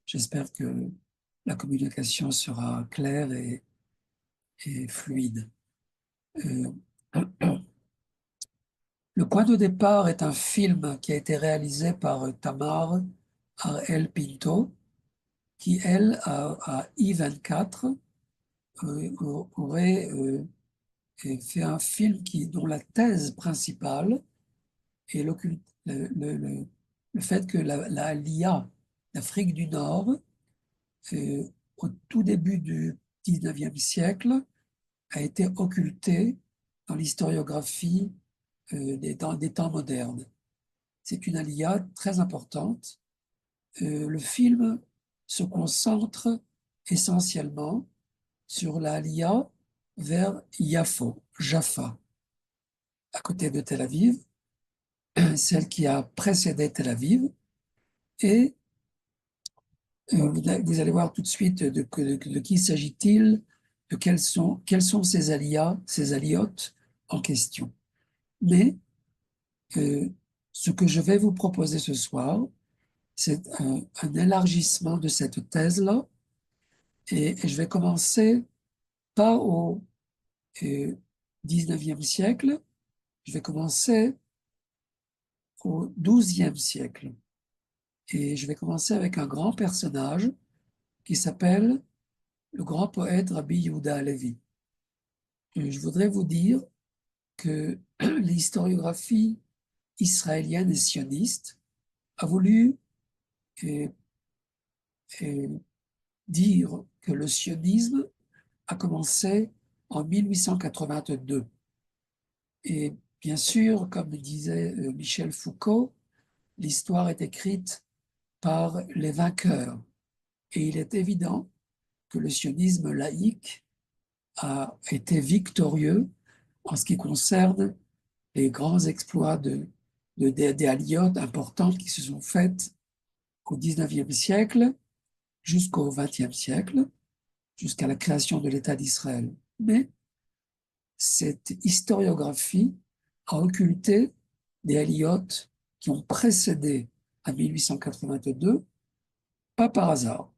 J'espère que la communication sera claire et fluide. Euh, Le point de départ est un film qui a été réalisé par Tamar Ariel Pinto, qui, elle, à I-24, aurait fait un film dont la thèse principale est le fait que l'Aliyah d'Afrique du Nord, euh, au tout début du 19e siècle, a été occultée dans l'historiographie des temps modernes. C'est une aliyah très importante. Le film se concentre essentiellement sur la aliyah vers Yafo, Jaffa, à côté de Tel Aviv, celle qui a précédé Tel Aviv. Et vous allez voir tout de suite de qui s'agit-il, de quels sont ces aliyahs, ces aliotes en question. Mais euh, ce que je vais vous proposer ce soir, c'est un élargissement de cette thèse-là, et je vais commencer pas au euh, 19e siècle, je vais commencer au 12e siècle. Et je vais commencer avec un grand personnage qui s'appelle le grand poète Rabbi Yehuda Halevi. Je voudrais vous dire que l'historiographie israélienne et sioniste a voulu euh, euh, dire que le sionisme a commencé en 1882. Et bien sûr, comme disait Michel Foucault, l'histoire est écrite par les vainqueurs. Et il est évident que le sionisme laïque a été victorieux en ce qui concerne les grands exploits des aliotes importantes qui se sont faites au 19e siècle jusqu'au 20e siècle, jusqu'à la création de l'État d'Israël. Mais cette historiographie a occulté des aliotes qui ont précédé à 1882, pas par hasard.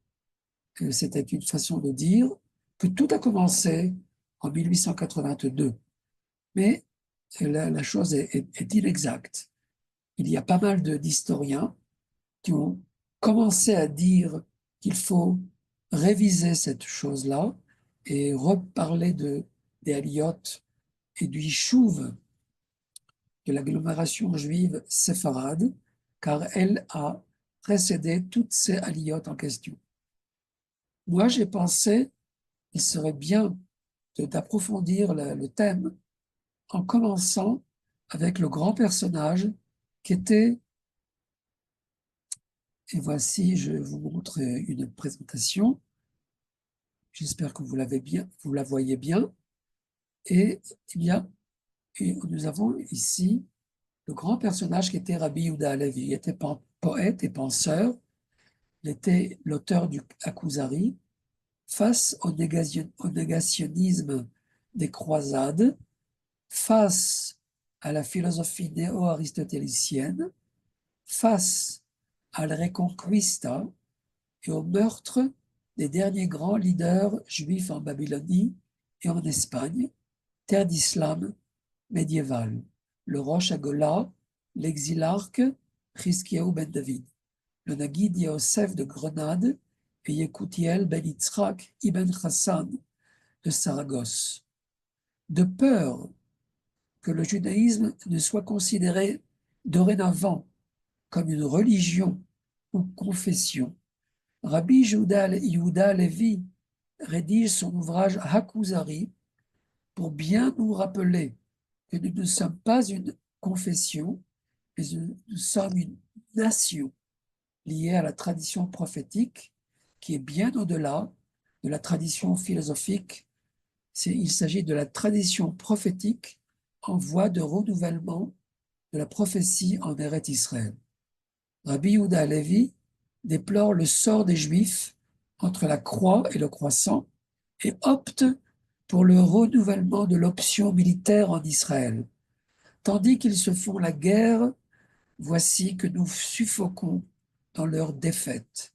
C'était une façon de dire que tout a commencé en 1882. Mais la chose est inexacte. Il y a pas mal d'historiens qui ont commencé à dire qu'il faut réviser cette chose-là et reparler des aliotes et du Yishuv, de l'agglomération juive séfarade, car elle a précédé toutes ces aliotes en question. Moi, j'ai pensé qu'il serait bien d'approfondir le thème en commençant avec le grand personnage qui était, et voici, je vous montre une présentation, j'espère que vous la voyez bien, et eh bien, nous avons ici le grand personnage qui était Rabbi Yehuda Halevi. Il était poète et penseur, il était l'auteur du Hakuzari, face au négationnisme des croisades, face à la philosophie néo-aristotélicienne, face à la Reconquista et au meurtre des derniers grands leaders juifs en Babylonie et en Espagne, terre d'islam médiéval, le Rosh Hagolah, l'exilarque Chizkiyahu ben David, le Naguid Yosef de Grenade et Yekutiel ben Yitzhak ibn Hassan de Saragosse. De peur que le judaïsme ne soit considéré dorénavant comme une religion ou confession, Rabbi Yehuda Levi rédige son ouvrage Hakuzari pour bien nous rappeler que nous ne sommes pas une confession, mais nous sommes une nation liée à la tradition prophétique qui est bien au-delà de la tradition philosophique. Il s'agit de la tradition prophétique en voie de renouvellement de la prophétie en Eretz Israël. Rabbi Yehuda Halevi déplore le sort des Juifs entre la croix et le croissant et opte pour le renouvellement de l'option militaire en Israël. Tandis qu'ils se font la guerre, voici que nous suffoquons dans leur défaite.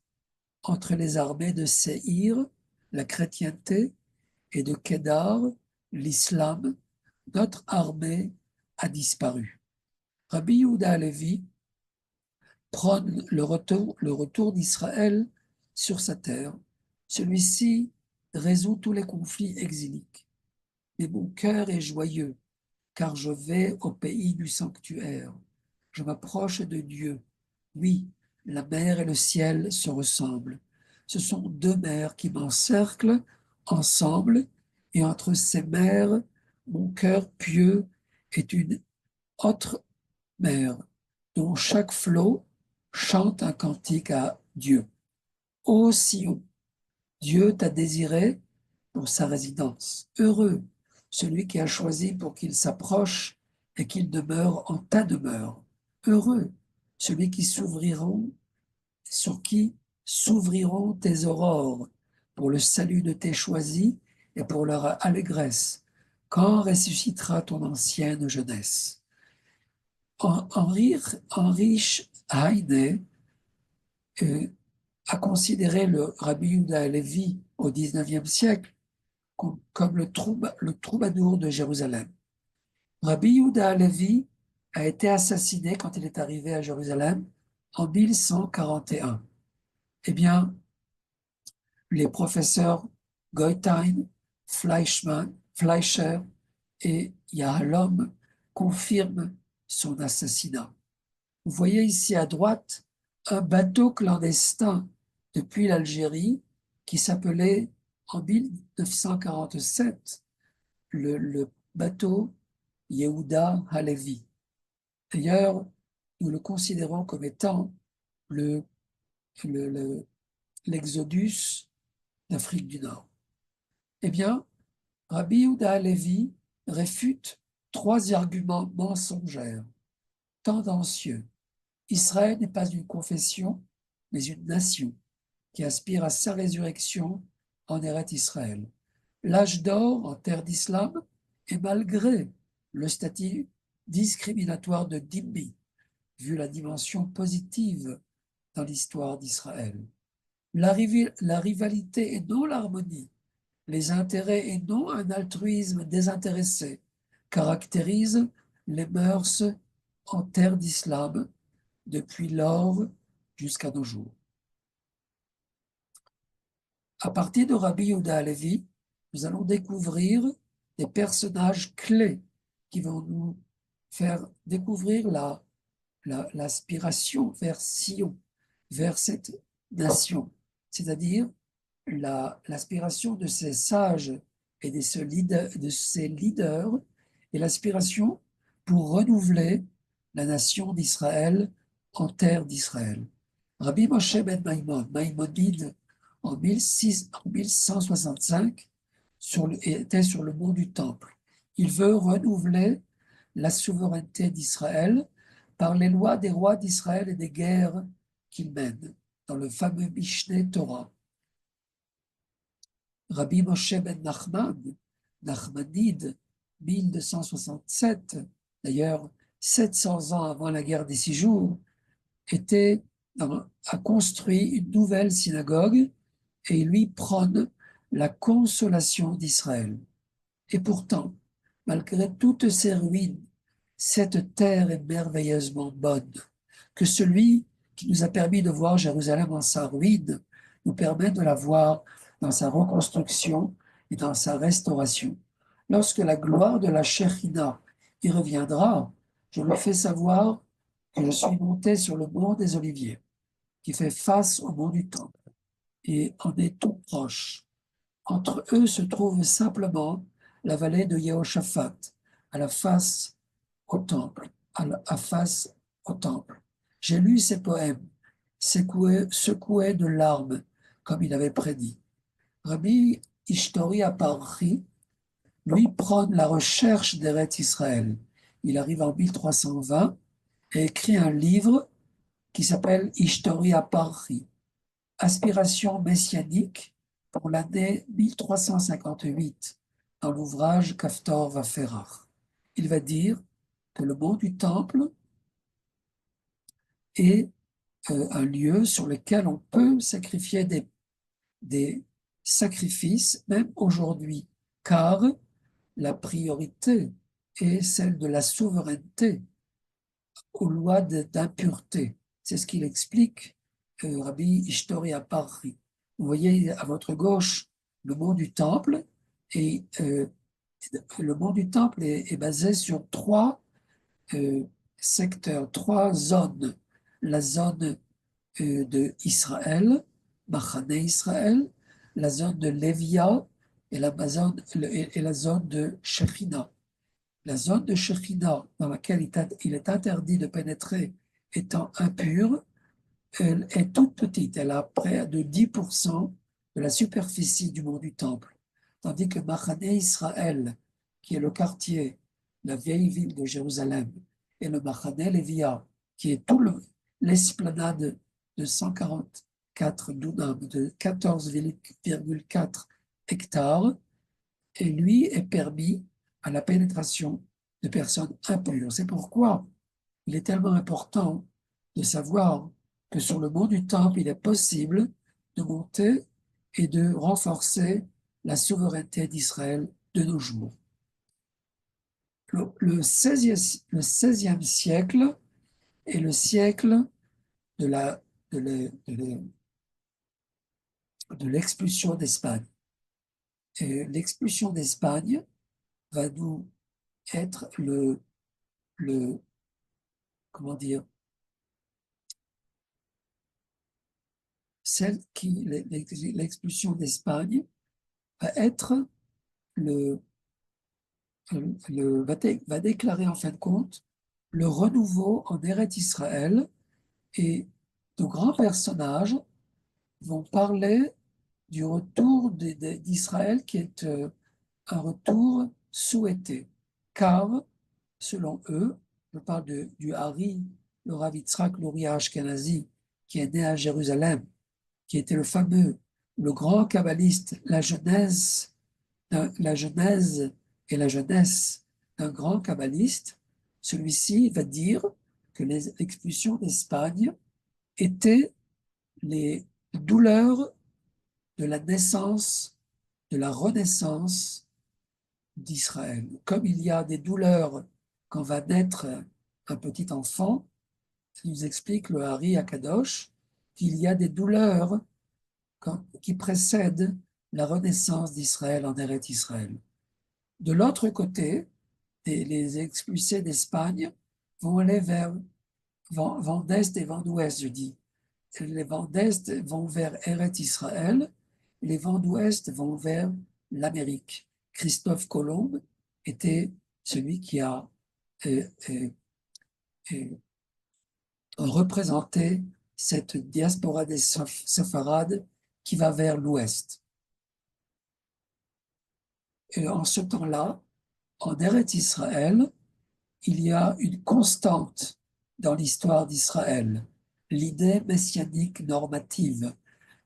entre les armées de Séhir, la chrétienté, et de Kédar, l'islam, notre armée a disparu. Rabbi Yehuda Halevi prône le retour d'Israël sur sa terre. Celui-ci résout tous les conflits exiliques. Mais mon cœur est joyeux, car je vais au pays du sanctuaire. Je m'approche de Dieu. Oui, la mer et le ciel se ressemblent. Ce sont deux mers qui m'encerclent ensemble, et entre ces mers, mon cœur pieux est une autre mer, dont chaque flot chante un cantique à Dieu. Ô Sion, Dieu t'a désiré pour sa résidence. Heureux celui qui a choisi pour qu'il s'approche et qu'il demeure en ta demeure. Heureux celui qui sur qui s'ouvriront tes aurores pour le salut de tes choisis et pour leur allégresse. Quand ressuscitera ton ancienne jeunesse? Heinrich Heine a considéré le Rabbi Yehuda Halevi au XIXe siècle comme le troubadour de Jérusalem. Rabbi Yehuda Halevi a été assassiné quand il est arrivé à Jérusalem en 1141. Eh bien, les professeurs Goitein, Fleischer et Yahalom confirment son assassinat. Vous voyez ici à droite un bateau clandestin depuis l'Algérie qui s'appelait en 1947 le bateau Yehuda Halevi. D'ailleurs, nous le considérons comme étant l'exodus d'Afrique du Nord. Eh bien, Rabbi Yehuda Halevi réfute 3 arguments mensongers, tendancieux. Israël n'est pas une confession, mais une nation qui aspire à sa résurrection en Eretz Israël. L'âge d'or en terre d'islam est malgré le statut discriminatoire de Dhimmi, vu la dimension positive dans l'histoire d'Israël. La rivalité et non l'harmonie, les intérêts et non un altruisme désintéressé caractérisent les mœurs en terre d'islam depuis lors jusqu'à nos jours. À partir de Rabbi Yehuda Halevi, nous allons découvrir des personnages clés qui vont nous faire découvrir l'aspiration vers Sion, vers cette nation, c'est-à-dire l'aspiration de ces sages et de ces leaders et l'aspiration pour renouveler la nation d'Israël en terre d'Israël. Rabbi Moshe ben Maïmonide, en 1165, était sur le mont du Temple. Il veut renouveler la souveraineté d'Israël par les lois des rois d'Israël et des guerres qu'il mène, dans le fameux Mishneh Torah. Rabbi Moshe ben Nachmanide, 1267, d'ailleurs 700 ans avant la guerre des 6 jours, a construit une nouvelle synagogue et il lui prône la consolation d'Israël. Et pourtant, malgré toutes ces ruines, cette terre est merveilleusement bonne, que celui qui nous a permis de voir Jérusalem en sa ruine nous permet de la voir dans sa reconstruction et dans sa restauration. Lorsque la gloire de la Shekhinah y reviendra, je lui fais savoir que je suis monté sur le mont des Oliviers, qui fait face au mont du Temple, et en est tout proche. Entre eux se trouve simplement la vallée de Yehoshaphat, à la face au temple, face au temple. J'ai lu ses poèmes, secoué de larmes, comme il avait prédit. Rabbi Ishtori Aparchi, lui, prône la recherche d'Eretz Israël. Il arrive en 1320 et écrit un livre qui s'appelle Ishtori Aparchi, Aspiration messianique pour l'année 1358, dans l'ouvrage Kaftor Vaferach. Il va dire que le mont du Temple est un lieu sur lequel on peut sacrifier des sacrifices, même aujourd'hui, car la priorité est celle de la souveraineté aux lois d'impureté. C'est ce qu'il explique, Rabbi Ishtori Parri. Vous voyez à votre gauche le mont du Temple, et le mont du Temple est basé sur trois secteurs, trois zones. La zone de Israël, Machane Israël, la zone de Lévia et la zone de Shekhinah. La zone de Shekhinah dans laquelle il est interdit de pénétrer étant impure, elle est toute petite, elle a près de 10% de la superficie du mont du Temple. Tandis que Machane Israël, qui est le quartier, la vieille ville de Jérusalem, et le Machane Lévia, qui est tout l'esplanade de 144 dunam, de 14,4 hectares, et lui est permis à la pénétration de personnes impures. C'est pourquoi il est tellement important de savoir que sur le mont du Temple, il est possible de monter et de renforcer la souveraineté d'Israël de nos jours. Le 16e siècle est le siècle de l'expulsion d'Espagne. Et l'expulsion d'Espagne va nous être comment dire, l'expulsion d'Espagne va être va déclarer en fin de compte le renouveau en Eretz Israël, et de grands personnages vont parler du retour d'Israël qui est un retour souhaité, car selon eux, je parle du Hari, le Rav Yitzhak Luria Ashkenazi, qui est né à Jérusalem, qui était le grand kabbaliste, la genèse et la jeunesse d'un grand kabbaliste. Celui-ci va dire que l'expulsion d'Espagne était les douleurs de la naissance, de la renaissance d'Israël. Comme il y a des douleurs quand va naître un petit enfant, il nous explique le Hari Akadosh qu'il y a des douleurs qui précèdent la renaissance d'Israël en Eretz Israël. De l'autre côté, les expulsés d'Espagne vont aller vers vent d'est et vent d'ouest, je dis. Les vents d'est vont vers Eretz Israël, et les vents d'ouest vont vers l'Amérique. Christophe Colomb était celui qui a représenté cette diaspora des Séfarades qui va vers l'ouest. Et en ce temps-là, en Eretz Israël, il y a une constante dans l'histoire d'Israël, l'idée messianique normative,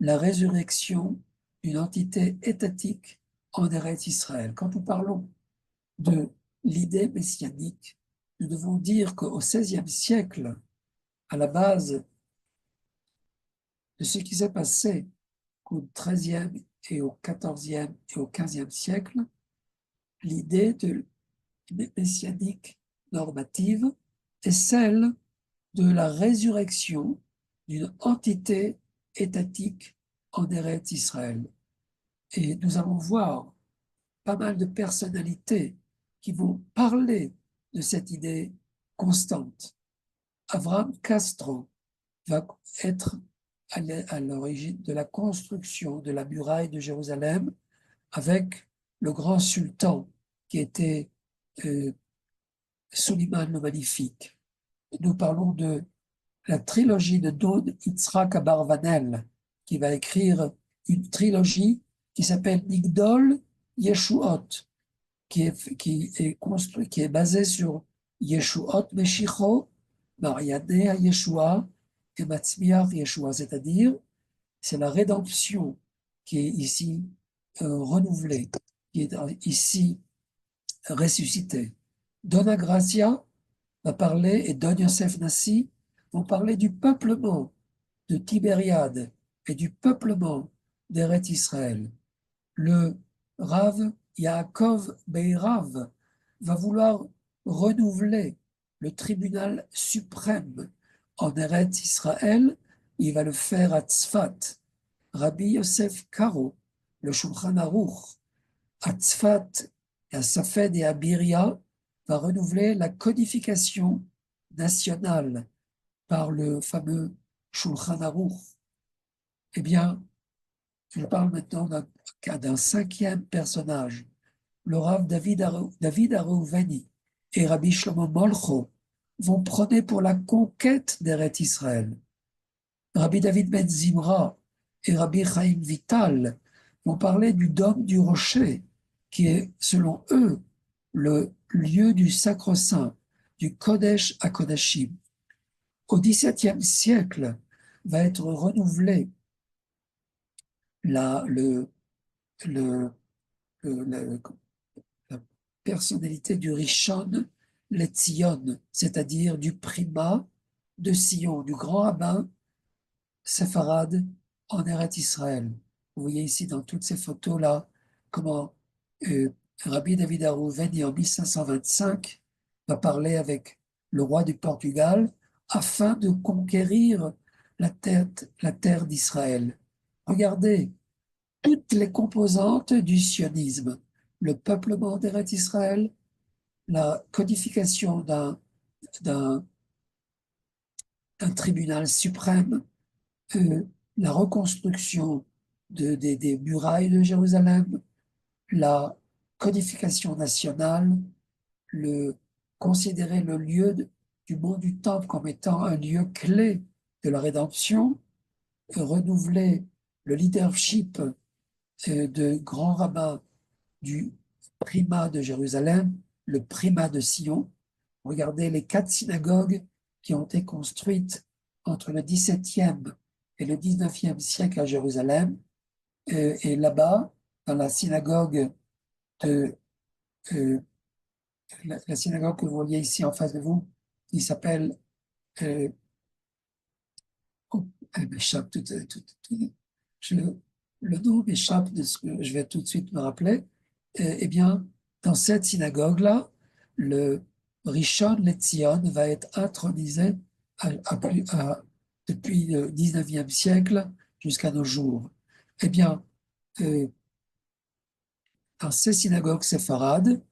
la résurrection d'une entité étatique en Eretz Israël. Quand nous parlons de l'idée messianique, nous devons dire qu'au XVIe siècle, à la base de ce qui s'est passé au XIIIe et au XIVe et au XVe siècle, l'idée de messianique normative est celle de la résurrection d'une entité étatique en Eretz Israël. Et nous allons voir pas mal de personnalités qui vont parler de cette idée constante. Abraham Castro va être à l'origine de la construction de la muraille de Jérusalem avec le grand sultan qui était Suleiman le Magnifique. Nous parlons de la trilogie de Dod Yitzhak Abarvanel, qui va écrire une trilogie qui s'appelle Migdol Yeshuot, qui est basée sur Yeshuot Meshicho, Marianea Yeshua et Matzmiach Yeshua, c'est-à-dire c'est la rédemption qui est ici renouvelée, qui est ici ressuscitée. Dona Gracia va parler, et Don Yosef Nassi vont parler du peuplement de Tibériade et du peuplement d'Eretz Israël, le Rav Yaakov Beirav va vouloir renouveler le tribunal suprême en Eretz Israël. Il va le faire à Tzfat. Rabbi Yosef Karo, le Shulchan Aruch, à Tzfat, à Safed et à Biria, va renouveler la codification nationale par le fameux Shulchan Aruch. Eh bien, je parle maintenant d'un cinquième personnage, le Rav David Arouveni et Rabbi Shlomo Molcho vont prôner pour la conquête d'Eretz Israël. Rabbi David Ben Zimra et Rabbi Chaim Vital vont parler du dôme du rocher, qui est, selon eux, le lieu du sacre-saint, du Kodesh à Kodashim. Au XVIIe siècle va être renouvelé la, le, le, le, la personnalité du Rishon LeZion, c'est-à-dire du primat de Sion, du grand rabbin séfarade en Eretz Israël. Vous voyez ici dans toutes ces photos-là comment Rabbi David Arouveni en 1525 va parler avec le roi du Portugal afin de conquérir la terre d'Israël. Regardez toutes les composantes du sionisme, le peuplement d'Eretz Israël, la codification d'un tribunal suprême, la reconstruction des murailles de Jérusalem, la codification nationale, considérer le lieu du mont du Temple comme étant un lieu clé de la rédemption, renouveler le leadership de grands rabbins du primat de Jérusalem, le primat de Sion. Regardez les 4 synagogues qui ont été construites entre le XVIIe et le XIXe siècle à Jérusalem. Et là-bas, dans la synagogue euh, la synagogue que vous voyez ici en face de vous, qui s'appelle, oh, elle m'échappe le nom m'échappe de ce que je vais tout de suite me rappeler. Eh bien, dans cette synagogue-là, le Rishon LeZion va être intronisé depuis le 19e siècle jusqu'à nos jours. Eh bien, dans ces synagogues séfarades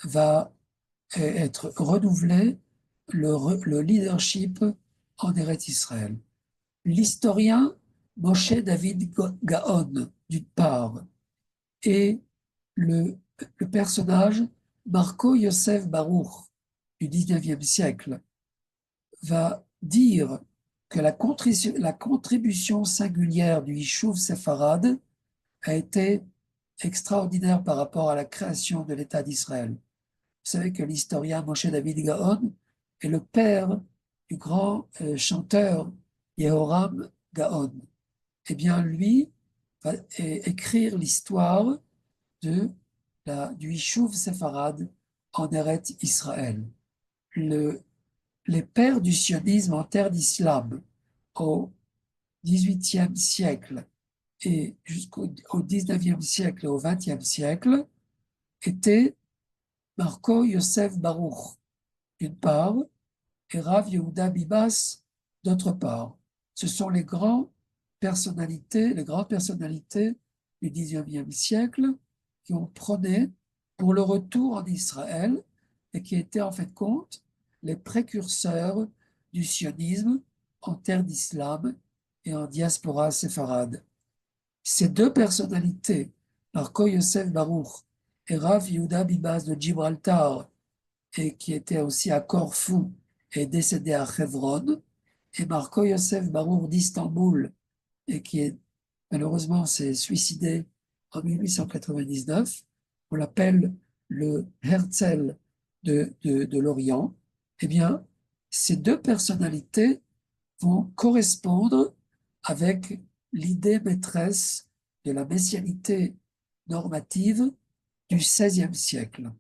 va être renouvelé le leadership en Eretz Israël. L'historien Moshe David Gaon, d'une part, et le personnage Marco Yosef Baruch du 19e siècle va dire que la contribution singulière du Yishuv séfarade a été extraordinaire par rapport à la création de l'État d'Israël. Vous savez que l'historien Moshe David Gaon est le père du grand chanteur Yehoram Gaon. Eh bien, lui va écrire l'histoire du Yishuv séfarade en Eretz Israël. Les pères du sionisme en terre d'islam au XVIIIe siècle et jusqu'au XIXe siècle et au XXe siècle étaient Marco Yosef Baruch, d'une part, et Rav Yehuda Bibas, d'autre part. Ce sont les grandes personnalités du XIXe siècle qui ont prôné pour le retour en Israël et qui étaient en fait compte les précurseurs du sionisme en terre d'islam et en diaspora séfarade. Ces deux personnalités, Marco Yosef Baruch et Rav Yehuda Bibas de Gibraltar, et qui était aussi à Corfou et décédé à Hebron, et Marco Yosef Baruch d'Istanbul, et qui est malheureusement s'est suicidé en 1899, on l'appelle le Herzl de l'Orient. Eh bien, ces deux personnalités vont correspondre avec l'idée maîtresse de la messianité normative du XVIe siècle.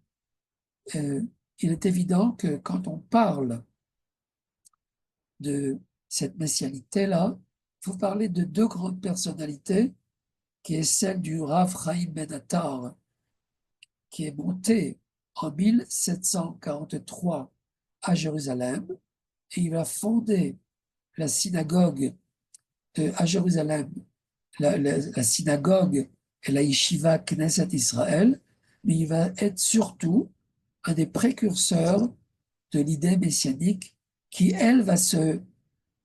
Il est évident que quand on parle de cette messianité-là, faut parler de deux grandes personnalités, qui est celle du Rav Chaim Ben Attar, qui est monté en 1743 à Jérusalem, et il a fondé la synagogue à Jérusalem, la synagogue et la yeshiva Knesset Israël, mais il va être surtout un des précurseurs de l'idée messianique qui, elle, va se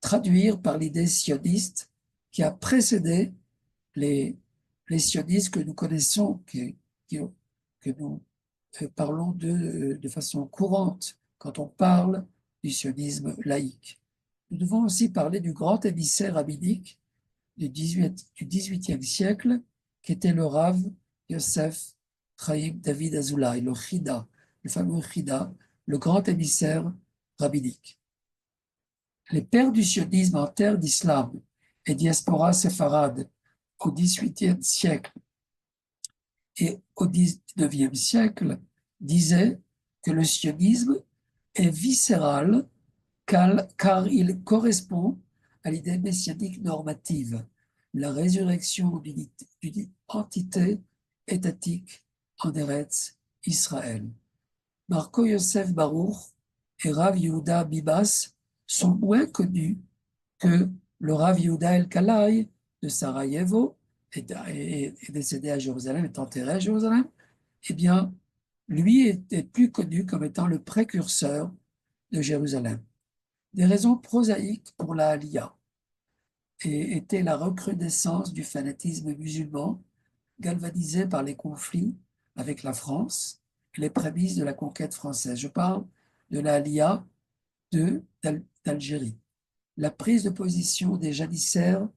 traduire par l'idée sioniste qui a précédé les, les sionistes que nous connaissons, que nous parlons de façon courante quand on parle du sionisme laïque. Nous devons aussi parler du grand émissaire rabbinique du XVIIIe siècle, qui était le Rav Yosef Chaim David Azoulay, le Chida, le fameux Chida, le grand émissaire rabbinique. Les pères du sionisme en terre d'islam et diaspora séfarade au XVIIIe siècle et au XIXe siècle disaient que le sionisme est viscéral car il correspond à l'idée messianique normative, la résurrection d'une entité étatique en Eretz Israël. Marco Yosef Baruch et Rav Yehuda Bibas sont moins connus que le Rav Yehuda El-Kalai de Sarajevo, est décédé à Jérusalem, est enterré à Jérusalem. Eh bien, lui était plus connu comme étant le précurseur de Jérusalem. Des raisons prosaïques pour la Aliyah étaient la recrudescence du fanatisme musulman, galvanisé par les conflits avec la France et les prémices de la conquête française. Je parle de la Aliyah d'Algérie. La prise de position des janissaires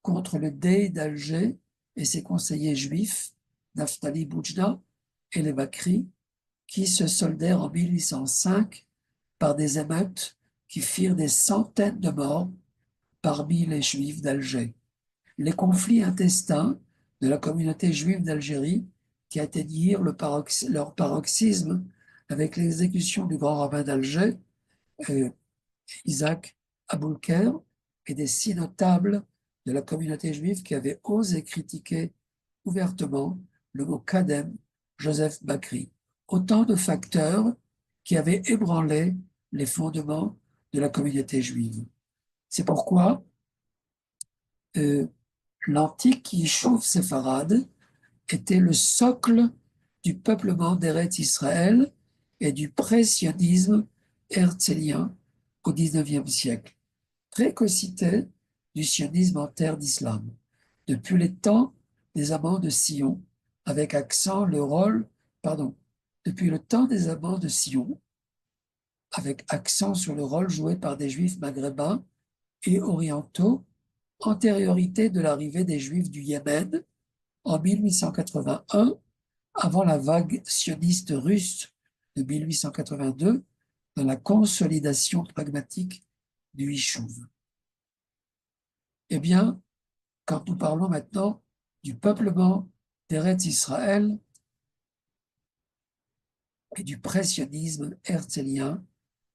contre le Dey d'Alger et ses conseillers juifs, Naftali Boujna et les Bakri, qui se soldèrent en 1805 par des émeutes qui firent des centaines de morts parmi les Juifs d'Alger. Les conflits intestins de la communauté juive d'Algérie qui atteignirent leur paroxysme avec l'exécution du grand rabbin d'Alger, Isaac Aboulker, et des 6 notables de la communauté juive qui avaient osé critiquer ouvertement le mot Kadem, Joseph Bakri. Autant de facteurs qui avaient ébranlé les fondements de la communauté juive. C'est pourquoi l'antique Yishuv séfarade était le socle du peuplement d'Eretz Israël et du pré-sionisme herzélien au XIXe siècle. Précocité du sionisme en terre d'islam. Depuis les temps des amants de Sion, avec accent le rôle, depuis le temps des amants de Sion, avec accent sur le rôle joué par des juifs maghrébins et orientaux, antériorité de l'arrivée des juifs du Yémen en 1881, avant la vague sioniste russe de 1882, dans la consolidation pragmatique du Yishuv. Eh bien, quand nous parlons maintenant du peuplement d'Eretz Israël et du pré-sionisme herzélien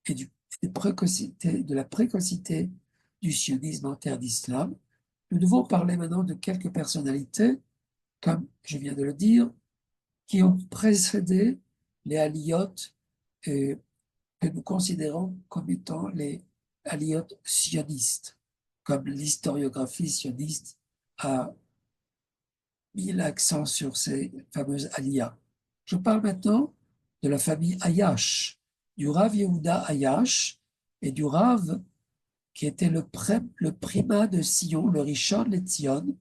et de la précocité du sionisme en terre d'islam, nous devons parler maintenant de quelques personnalités, comme je viens de le dire, qui ont précédé les aliyot que nous considérons comme étant les aliyot sionistes, comme l'historiographie sioniste a mis l'accent sur ces fameuses aliyahs. Je parle maintenant de la famille Ayash, du Rav Yehuda Ayash et du Rav qui était le primat de Sion, le Rishon LeZion,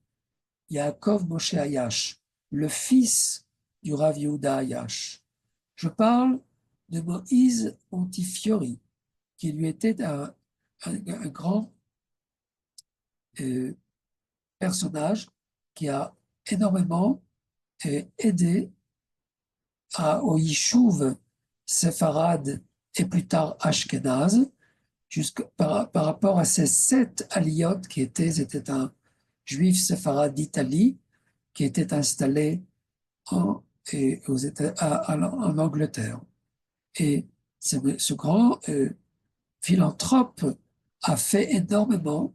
Yaakov Moshe Ayash, le fils du Rav Yehuda Ayash. Je parle de Moïse Montifiori, qui lui était un grand personnage qui a énormément aidé au Yishuv séfarade et plus tard Ashkenaz, par rapport à ces 7 aliyot qui étaient un juif séfarade d'Italie qui était installé en Angleterre. Et ce grand philanthrope a fait énormément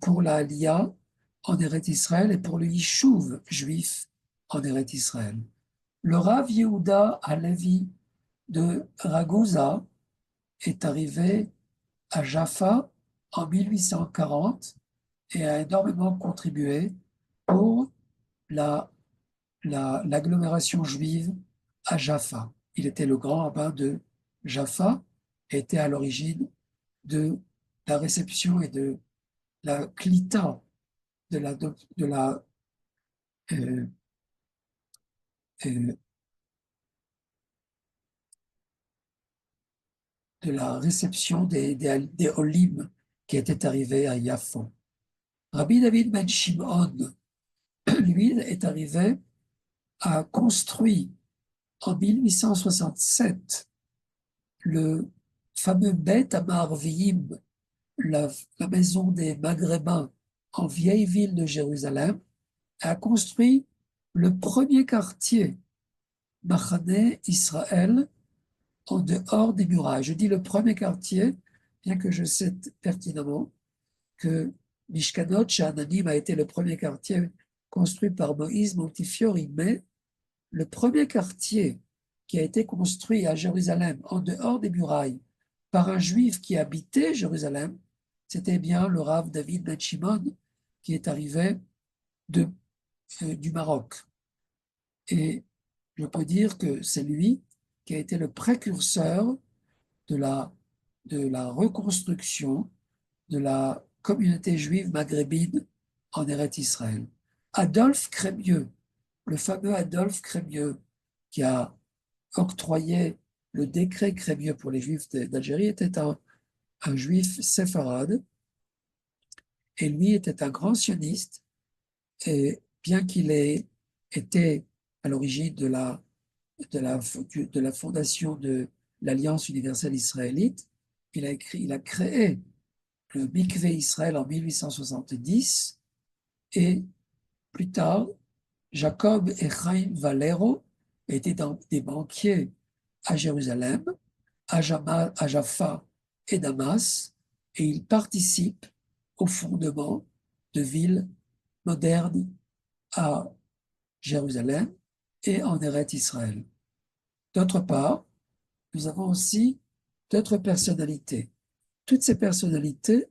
pour la Aliyah en Eretz Israël et pour le Yishuv juif en Eretz Israël. Le Rav Yehuda Halevi de Ragusa est arrivé à Jaffa en 1840 et a énormément contribué pour l'agglomération juive à Jaffa. Il était le grand rabbin de Jaffa et était à l'origine de la réception et de la clita, euh, euh, de la réception des Olim qui étaient arrivés à Yafo. Rabbi David Ben Shimon, lui, est arrivé à construire en 1867 le fameux Beth Amarviim, la maison des Maghrébins en vieille ville de Jérusalem, a construit le premier quartier Machane Israël en dehors des murailles. Je dis le premier quartier, bien que je sais pertinemment que Mishkanot Sha'ananim a été le premier quartier construit par Moïse Montefiore, mais le premier quartier qui a été construit à Jérusalem, en dehors des murailles, par un juif qui habitait Jérusalem, c'était bien le Rav David Ben Shimon qui est arrivé du Maroc. Et je peux dire que c'est lui qui a été le précurseur de la reconstruction de la communauté juive maghrébine en Eretz Israël. Adolphe Crémieux, le fameux Adolphe Crémieux, qui a octroyé le décret Crémieux pour les Juifs d'Algérie, était un juif séfarade, et lui était un grand sioniste, et bien qu'il ait été à l'origine de la fondation de l'Alliance universelle israélite, il a créé le Mikvé Israël en 1870, et plus tard, Jacob et Chaim Valero étaient des banquiers à Jérusalem, à Jaffa et Damas, et ils participent au fondement de villes modernes à Jérusalem et en Eretz Israël. D'autre part, nous avons aussi d'autres personnalités. Toutes ces personnalités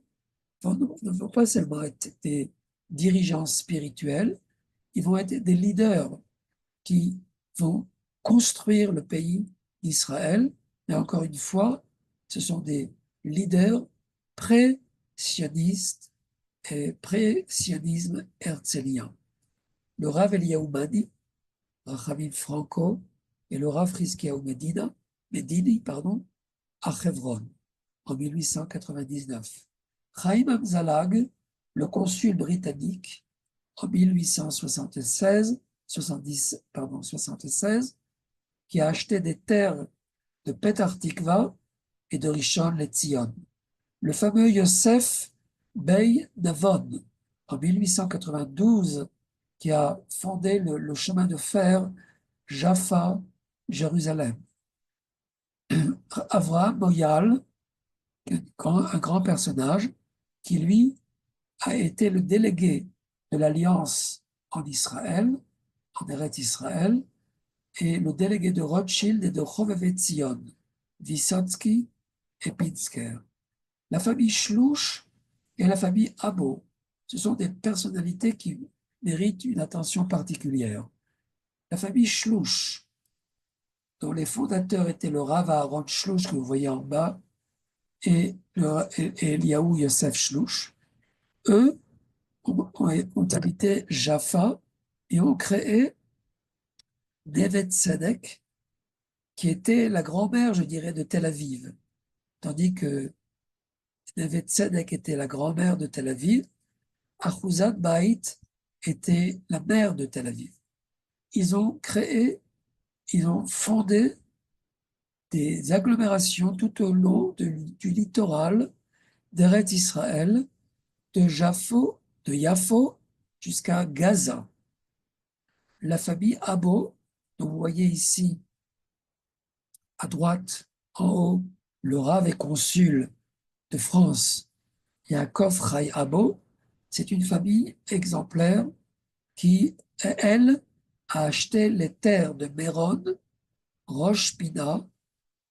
ne vont pas seulement être des dirigeants spirituels, ils vont être des leaders qui vont construire le pays d'Israël. Mais encore une fois, ce sont des leaders pré-sionistes et pré-sionisme herzélien. Le Rav Eliyahu Mani, Rachamim Franco et le Rav Chizkiyahu Medini, à Hebron en 1899. Chaim Amzalag, le consul britannique, en 1876, qui a acheté des terres de Petar Tikva et de Rishon LeZion. Le fameux Yosef Bey Navon, en 1892, qui a fondé le chemin de fer Jaffa-Jérusalem. Avraham Moyal, un grand personnage, qui lui a été le délégué de l'Alliance en Israël, en Eretz Israël, et le délégué de Rothschild et de Chovevet Zion, Vysotsky et Pinsker. La famille Shlouch et la famille Abo, ce sont des personnalités qui méritent une attention particulière. La famille Shlouch, dont les fondateurs étaient le Rav Aaron Shlouch que vous voyez en bas et Eliyahu Yosef Shlouch, eux ont habité Jaffa et ont créé Neve Tzedek, qui était la grand-mère, je dirais, de Tel Aviv. Tandis que Neve Tzedek était la grand-mère de Tel Aviv, Achuzat Bait était la mère de Tel Aviv. Ils ont fondé des agglomérations tout au long du littoral d'Eretz Israël, de Yafo jusqu'à Gaza. La famille Abo, dont vous voyez ici à droite, en haut, le Rav et consul de France, Yaakov Chai Abo, C'est une famille exemplaire qui, elle, a acheté les terres de Méron, Rosh Pina,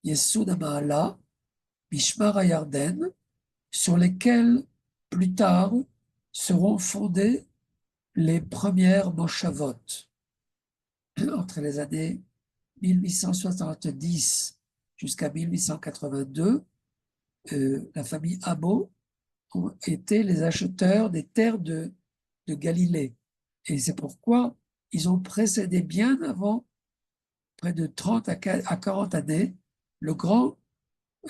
Yesod HaMa'ala, Mishmar HaYarden, sur lesquelles, plus tard, seront fondées les premières moshavot. Entre les années 1870 jusqu'à 1882, la famille Abo ont été les acheteurs des terres de Galilée. Et c'est pourquoi ils ont précédé bien avant, près de 30 à 40 années, le grand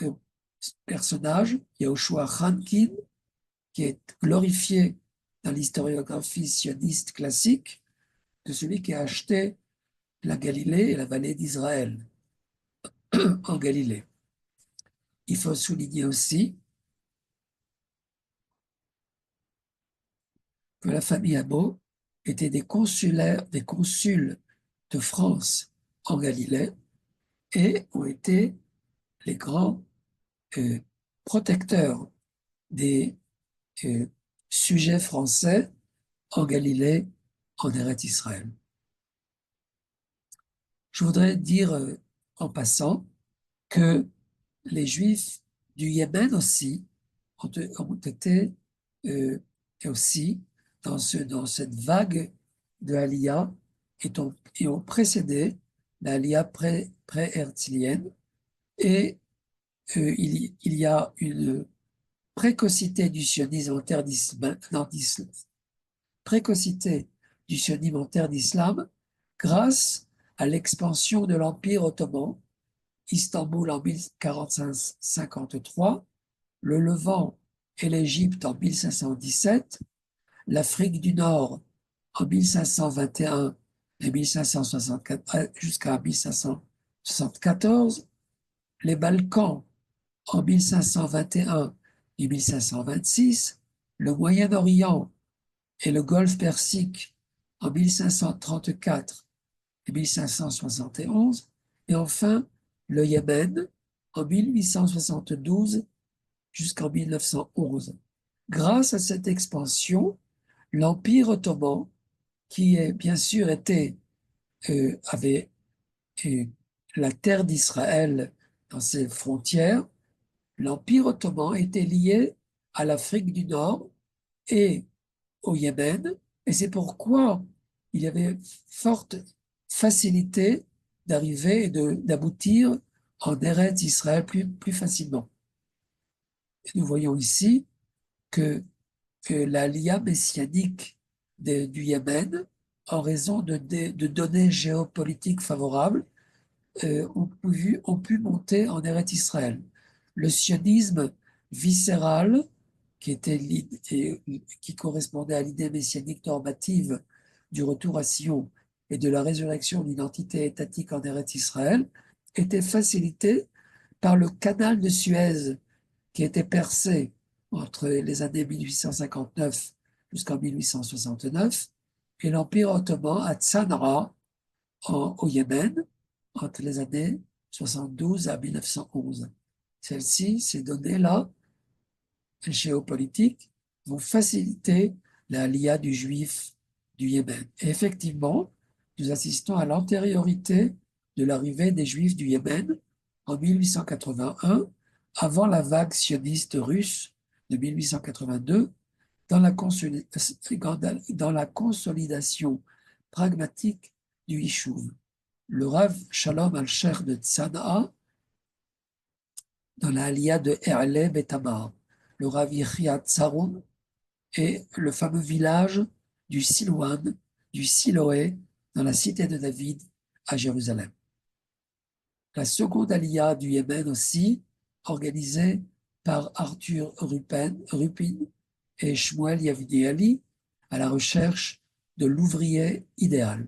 euh, personnage, Yehoshua Hankin, qui est glorifié dans l'historiographie sioniste classique, de celui qui a acheté la Galilée et la vallée d'Israël en Galilée. Il faut souligner aussi que la famille Abo était des consuls de France en Galilée et ont été les grands euh, protecteurs des sujets français en Galilée, en Eretz Israël. Je voudrais dire en passant que les Juifs du Yémen aussi ont été et aussi dans cette vague de Aliyah et ont précédé l'Aliyah pré-herzlienne et il y a une précocité du sionisme en terre précocité du sionisme en terre d'islam grâce à l'expansion de l'Empire ottoman, Istanbul en 1045-53, le Levant et l'Égypte en 1517, l'Afrique du Nord en 1521 et 1564 jusqu'à 1574, les Balkans en 1521 et 1526, le Moyen-Orient et le Golfe Persique en 1534 et 1571, et enfin le Yémen en 1872 jusqu'en 1911. Grâce à cette expansion, l'Empire ottoman, qui est bien sûr avait la terre d'Israël dans ses frontières, l'Empire ottoman était lié à l'Afrique du Nord et au Yémen, et c'est pourquoi il y avait forte facilité d'arriver et d'aboutir en Eretz Israël plus facilement. Et nous voyons ici que l'aliyah messianique du Yémen, en raison de données géopolitiques favorables, ont pu monter en Eretz Israël. Le sionisme viscéral, qui correspondait à l'idée messianique normative du retour à Sion et de la résurrection d'une entité étatique en Eretz Israël, était facilité par le canal de Suez qui était percé entre les années 1859 jusqu'en 1869 et l'Empire ottoman à Tsanra au Yémen entre les années 72 à 1911. Ces données-là, géopolitiques, vont faciliter l'aliyah du juif du Yémen. Et effectivement, nous assistons à l'antériorité de l'arrivée des juifs du Yémen en 1881, avant la vague sioniste russe de 1882, dans la consolidation pragmatique du Yishuv. Le Rav Shalom al-Sheikh de Tzana'a, dans la Aliyah de Erle Betamar, le Rav Yechia Tsaroun et le fameux village du Silouan, du Siloé, dans la cité de David à Jérusalem. La seconde Aliyah du Yémen aussi, organisée par Arthur Rupin et Shmuel Yavnieli, à la recherche de l'ouvrier idéal.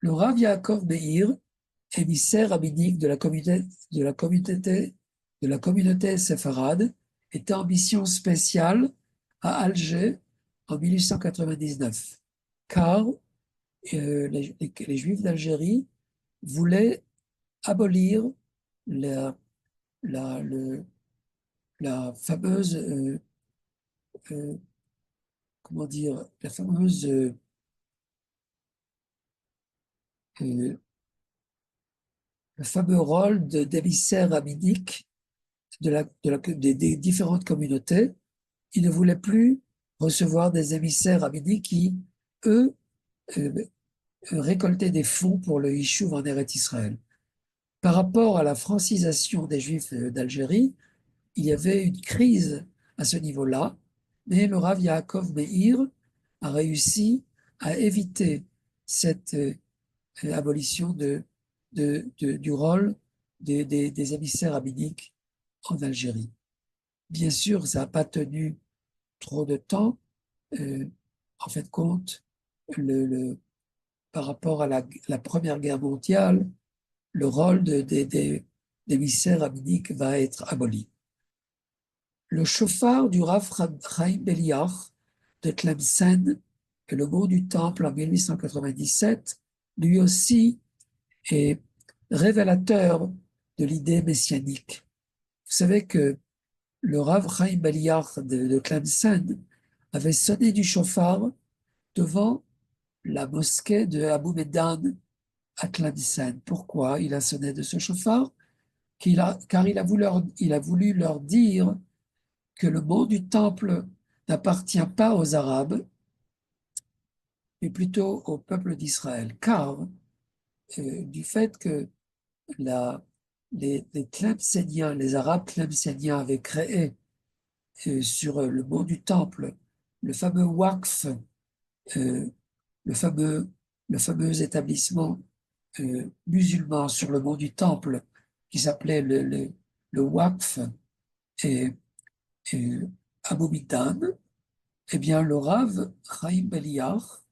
Le Rav Yaakov Meir, émissaire rabbinique de la communauté séfarade, était en mission spéciale à Alger en 1899, car les Juifs d'Algérie voulaient abolir la, la, le, la fameuse, euh, comment dire, la fameuse, euh, le fameux rôle d'émissaire rabbinique des différentes communautés. Il ne voulait plus recevoir des émissaires rabbiniques qui, eux, euh, récoltaient des fonds pour le Yishuv en Eretz Israël. Par rapport à la francisation des Juifs d'Algérie, il y avait une crise à ce niveau-là, mais le Rav Yaakov Meir a réussi à éviter cette abolition du rôle des émissaires rabbiniques en Algérie. Bien sûr, ça n'a pas tenu trop de temps. Euh, en fait, compte, par rapport à la Première Guerre mondiale, le rôle des émissaires rabbiniques va être aboli. Le chauffard du Rav Chaim Beliar de Tlemcen et le mot du Temple en 1897, lui aussi est révélateur de l'idée messianique. Vous savez que le Rav Chaim Beliar de Tlemcen avait sonné du chauffard devant la mosquée de Abu Medan à Tlemcen. Pourquoi il a sonné de ce chauffard? Car il a voulu leur dire que le mot du temple n'appartient pas aux Arabes, mais plutôt au peuple d'Israël. Car du fait que les Tlemcéniens, les Arabes Tlemcéniens avaient créé sur le mont du Temple le fameux Waqf, euh, le fameux, le fameux établissement musulman sur le mont du Temple qui s'appelait le Waqf et, et Abu Mitan, eh bien le Rav Chaim Beliar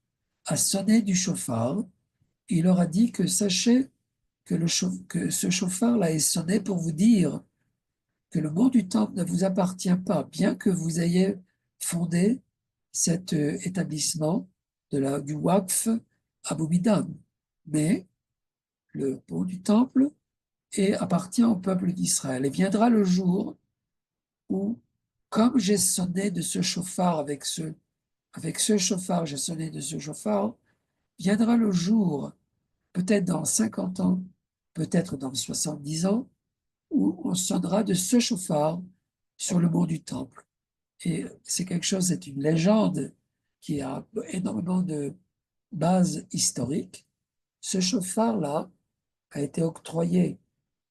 a sonné du chauffard. Il leur a dit que sachez que ce chauffard-là est sonné pour vous dire que le mont du Temple ne vous appartient pas, bien que vous ayez fondé cet établissement du Waqf Abu Midan. Mais le mont du Temple appartient au peuple d'Israël. Et viendra le jour où, comme j'ai sonné de ce chauffard avec ce chauffard, j'ai sonné de ce chauffard, viendra le jour, peut-être dans 50 ans, peut-être dans 70 ans, où on sonnera de ce chauffard sur le mont du Temple. Et c'est quelque chose, c'est une légende qui a énormément de bases historiques. Ce chauffard-là a été octroyé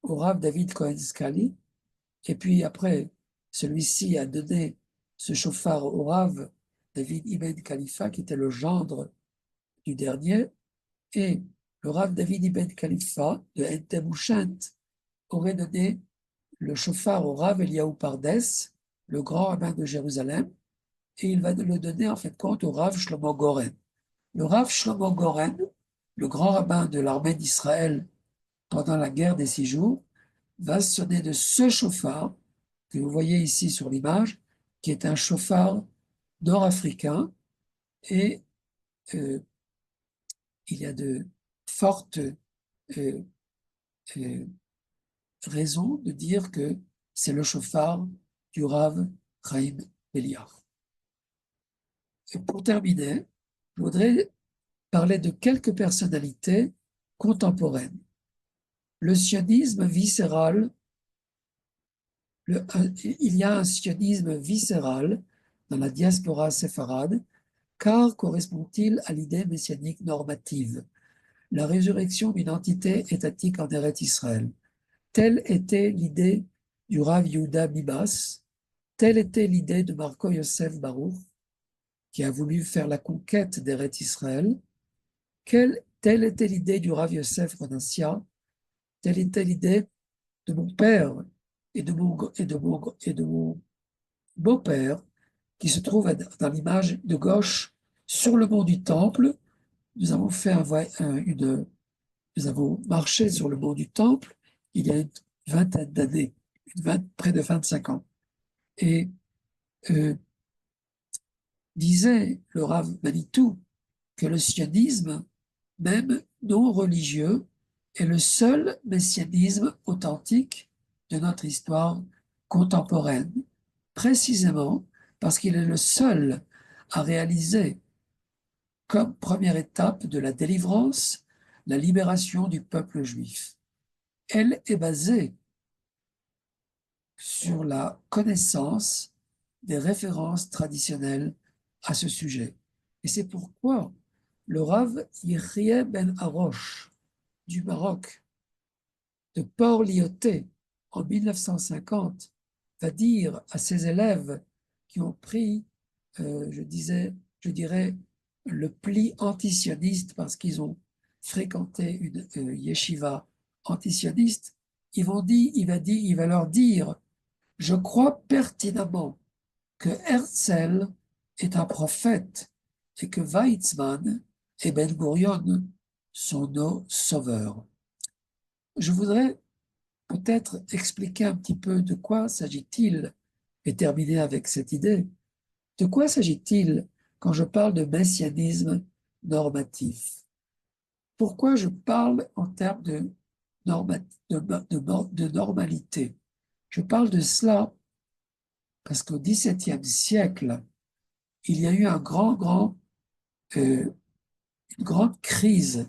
au Rav David Cohen Scali, et puis après, celui-ci a donné ce chauffard au Rav David Ibn Khalifa, qui était le gendre du dernier, et le Rav David Ibn Khalifa de Entebouchent aurait donné le chauffard au Rav Eliaou Pardes, le grand rabbin de Jérusalem, et il va le donner en fait compte au Rav Shlomo Goren. Le Rav Shlomo Goren, le grand rabbin de l'armée d'Israël pendant la guerre des 6 jours, va sonner de ce chauffard que vous voyez ici sur l'image, qui est un chauffard nord-africain, et euh, il y a de fortes euh, euh, raisons de dire que c'est le chauffard du Rav Chaim Beliar. Et pour terminer, je voudrais parler de quelques personnalités contemporaines. Le sionisme viscéral, il y a un sionisme viscéral dans la diaspora séfarade, car correspond-il à l'idée messianique normative, la résurrection d'une entité étatique en Eretz Israël. Telle était l'idée du Rav Yehuda Bibas, telle était l'idée de Marco Yosef Baruch, qui a voulu faire la conquête d'Eretz Israël. Telle était l'idée du Rav Yosef Rodassia, telle était l'idée de mon père et de mon beau-père, qui se trouve dans l'image de gauche sur le mont du Temple. Nous avons fait nous avons marché sur le mont du Temple il y a une vingtaine d'années, près de 25 ans. Et disait le Rav Manitou que le sionisme, même non religieux, est le seul messianisme authentique de notre histoire contemporaine, précisément parce qu'il est le seul à réaliser comme première étape de la délivrance la libération du peuple juif. Elle est basée sur la connaissance des références traditionnelles à ce sujet. Et c'est pourquoi le Rav Yihye Ben Haroche du Maroc, de Port-Lyautey, en 1950, va dire à ses élèves qui ont pris, je dirais, le pli antisioniste parce qu'ils ont fréquenté une yeshiva antisioniste, il va leur dire: je crois pertinemment que Herzl est un prophète et que Weizmann et Ben Gurion sont nos sauveurs. Je voudrais peut-être expliquer un petit peu de quoi s'agit-il et terminer avec cette idée. De quoi s'agit-il quand je parle de messianisme normatif? Pourquoi je parle en termes de normalité? Je parle de cela parce qu'au XVIIe siècle, il y a eu une grande crise.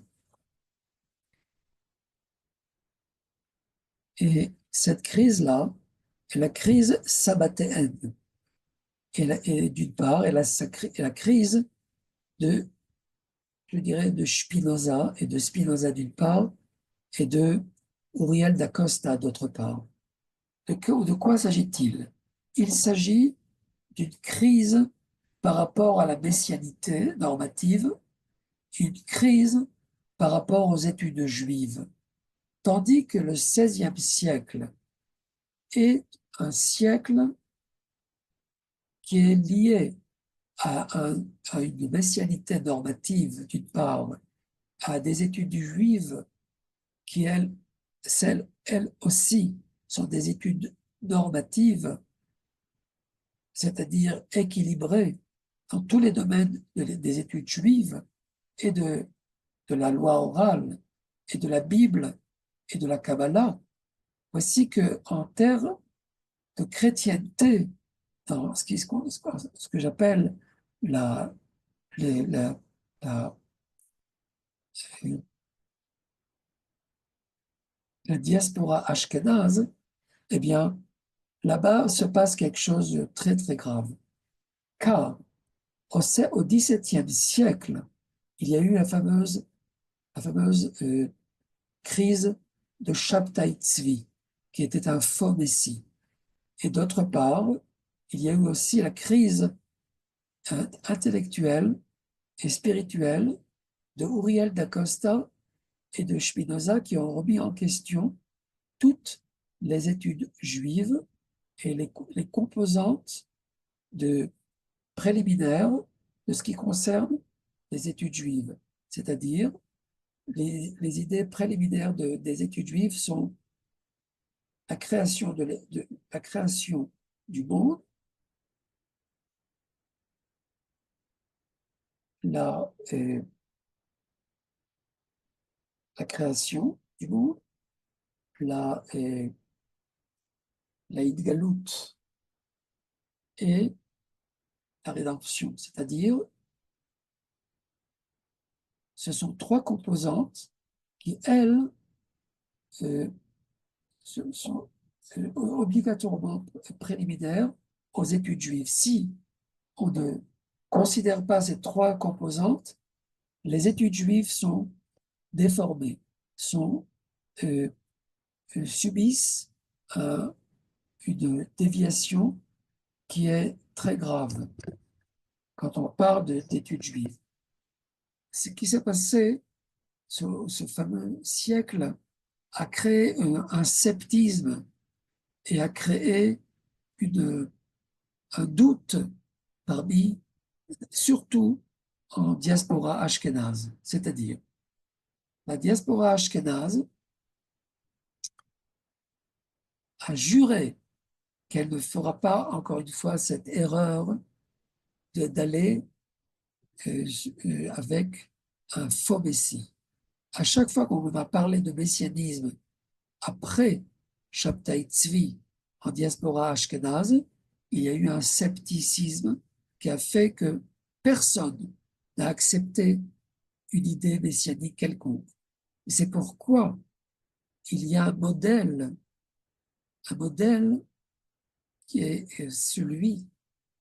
Et cette crise-là est la crise sabbatéenne. Et d'une part, et la crise de, je dirais, de Spinoza, et de Spinoza d'une part, et de Uriel d'Acosta d'autre part. De quoi s'agit-il? Il s'agit d'une crise par rapport à la messianité normative, une crise par rapport aux études juives, tandis que le XVIe siècle est un siècle qui est lié à une messianité normative, d'une part, à des études juives qui, elles aussi, sont des études normatives, c'est-à-dire équilibrées dans tous les domaines des études juives et de la loi orale et de la Bible et de la Kabbalah. Voici qu'en termes de chrétienté, dans ce que j'appelle la, les- la, la diaspora ashkénaze, eh bien, là-bas se passe quelque chose de très, très grave. Car au XVIIe siècle, il y a eu la fameuse crise de Shabtai Tzvi, qui était un faux messie. Et d'autre part, il y a eu aussi la crise intellectuelle et spirituelle de Uriel d'Acosta et de Spinoza qui ont remis en question toutes les études juives et les composantes de préliminaires de ce qui concerne les études juives. C'est-à-dire, les idées préliminaires des études juives sont la création, la création du monde, la, euh, la création du monde, la, euh, la Hitgalout et la rédemption. C'est-à-dire, ce sont trois composantes qui, elles, euh, sont obligatoirement préliminaires aux études juives. Si on ne considère pas ces trois composantes, les études juives sont déformées, euh, subissent une déviation qui est très grave quand on parle d'études juives. Ce qui s'est passé, ce fameux siècle, a créé un sceptisme et a créé un doute parmi, surtout en diaspora ashkénaze, c'est-à-dire la diaspora ashkénaze a juré qu'elle ne fera pas, encore une fois, cette erreur d'aller avec un faux messie. À chaque fois qu'on va parler de messianisme après Shabtai Tzvi en diaspora ashkénaze, il y a eu un scepticisme qui a fait que personne n'a accepté une idée messianique quelconque. Et c'est pourquoi il y a un modèle qui est celui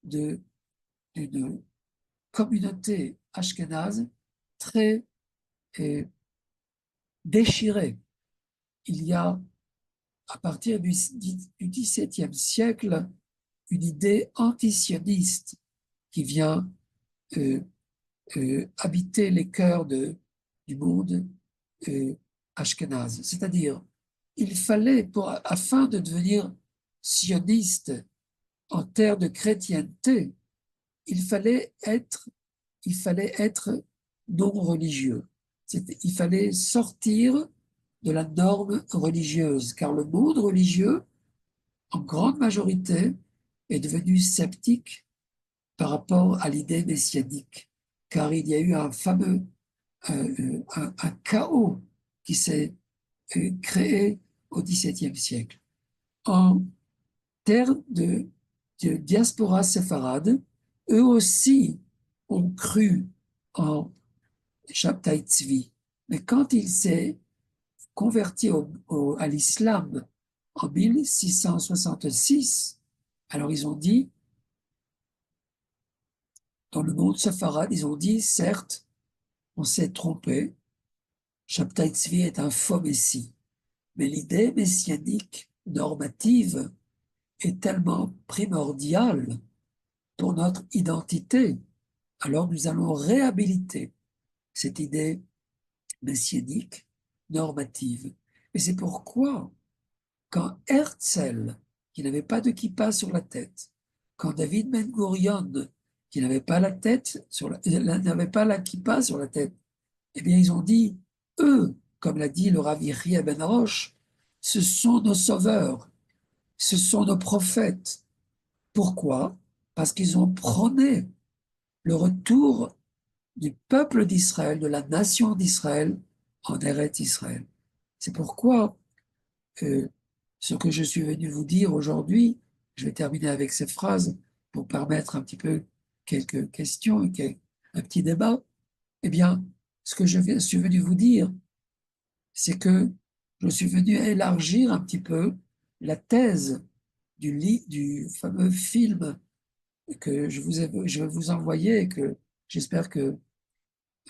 d'une communauté ashkénaze très déchirée. Il y a, à partir du XVIIe siècle, une idée antisioniste qui vient habiter les cœurs du monde ashkénaze. C'est-à-dire, il fallait, afin de devenir sioniste en terre de chrétienté, il fallait être non religieux. Il fallait sortir de la norme religieuse, car le monde religieux, en grande majorité, est devenu sceptique par rapport à l'idée messianique, car il y a eu un fameux un chaos qui s'est créé au XVIIe siècle. En terre de diaspora séfarade, eux aussi ont cru en Shabtai Tzvi. Mais quand il s'est converti à l'islam en 1666, alors ils ont dit, dans le monde séfarade, ils ont dit, certes, on s'est trompé, Shabtai Tzvi est un faux messie, mais l'idée messianique normative est tellement primordiale pour notre identité. Alors nous allons réhabiliter cette idée messianique normative. Et c'est pourquoi, quand Herzl, qui n'avait pas de kippa sur la tête, quand David Ben Gurion, qui n'avait pas la tête n'avait pas la kippa sur la tête, eh bien ils ont dit, eux, comme l'a dit le Rav Yehiel Ben Roche, ce sont nos sauveurs, ce sont nos prophètes. Pourquoi? Parce qu'ils ont prôné le retour du peuple d'Israël, de la nation d'Israël en Eretz Israël. C'est pourquoi ce que je suis venu vous dire aujourd'hui, je vais terminer avec cette phrase pour permettre un petit peu quelques questions, un petit débat. Eh bien, ce que je suis venu vous dire, c'est que je suis venu élargir un petit peu la thèse du fameux film que je vais vous envoyer et que j'espère que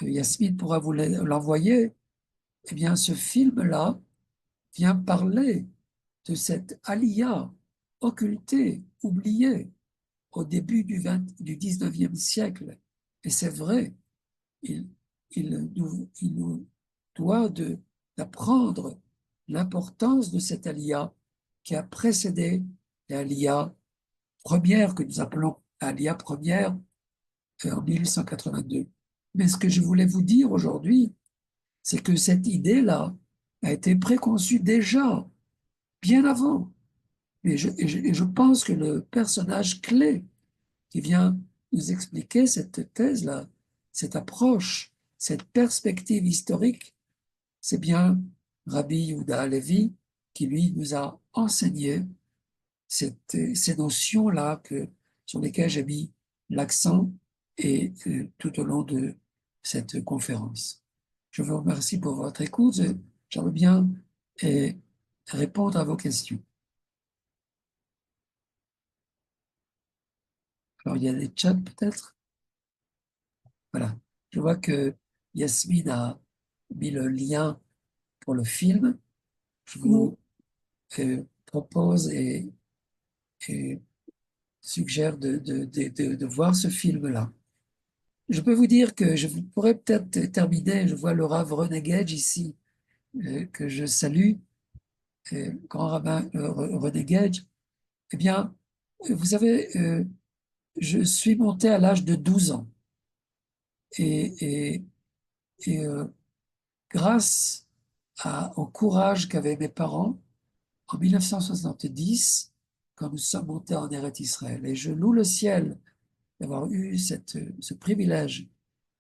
Yasmine pourra vous l'envoyer. Eh bien, ce film-là vient parler de cette aliyah occultée, oubliée au début du 19e siècle. Et c'est vrai, il, il nous doit d'apprendre l'importance de cette aliyah qui a précédé l'aliyah première que nous appelons l'aliyah première en 1882. Mais ce que je voulais vous dire aujourd'hui, c'est que cette idée-là a été préconçue déjà, bien avant. Et je pense que le personnage clé qui vient nous expliquer cette thèse-là, cette approche, cette perspective historique, c'est bien Rabbi Yehuda Halevi qui, lui, nous a enseigné ces notions-là sur lesquelles j'ai mis l'accent et tout au long de cette conférence. Je vous remercie pour votre écoute. J'aimerais bien répondre à vos questions. Alors, il y a des chats peut-être? Voilà. Je vois que Yasmine a mis le lien pour le film. Je vous propose et suggère de voir ce film-là. Je peux vous dire que je pourrais peut-être terminer, je vois le Rav René Gage ici, que je salue, grand rabbin René Gage. Eh bien, vous savez, je suis monté à l'âge de 12 ans. Et, et, et grâce au courage qu'avaient mes parents, en 1970, quand nous sommes montés en Eretz Israël, et je loue le ciel d'avoir eu ce privilège